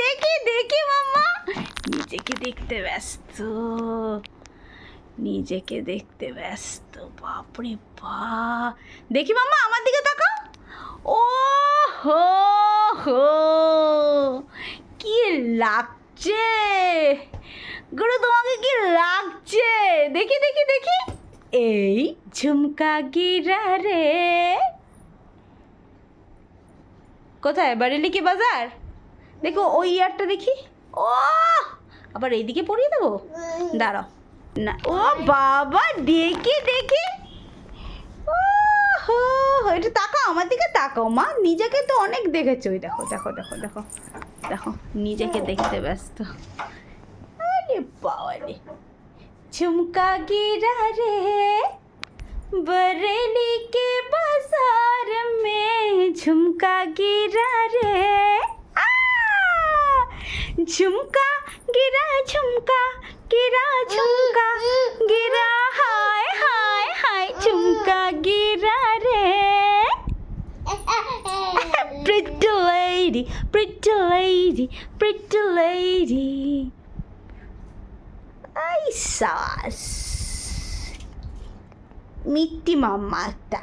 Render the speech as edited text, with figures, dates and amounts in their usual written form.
দেখি দেখি মাম্মা, নিজেকে দেখতে ব্যস্ত, নিজেকে দেখতে ব্যস্ত। বাপরে বাপ, দেখি মাম্মা আমার দিকে তাকাও। ও হো হো, কি লাগছে গুরু, তোমাকে কি লাগছে? দেখি দেখি দেখি, এই ঝুমকা গিরা রে। কোথায়, বারেলি কি বাজার? দেখো ওই ইয়ারটা দেখি। ও আবার এইদিকে পরিয়ে দেবো, দাঁড়াও না। ও বাবা, দেখি দেখি। ও হো, একটু তাকাও আমার দিকে, তাকাও মা, নিজেকে তো অনেক দেখেছো। ওই দেখো দেখো দেখো দেখো দেখো, নিজেকে দেখতে ব্যস্ত। আরে বাবা রে, झुमका गिरा रे बरेली के बाजार में, झुमका गिरा रे। झुमका गिरा, झुमका गिरा, झुमका गिरा, हाय हाय हाय, झुमका गिरा रे। Pretty lady, pretty lady, pretty lady. Ay, sas. মিট্টি মাম্মা একটা।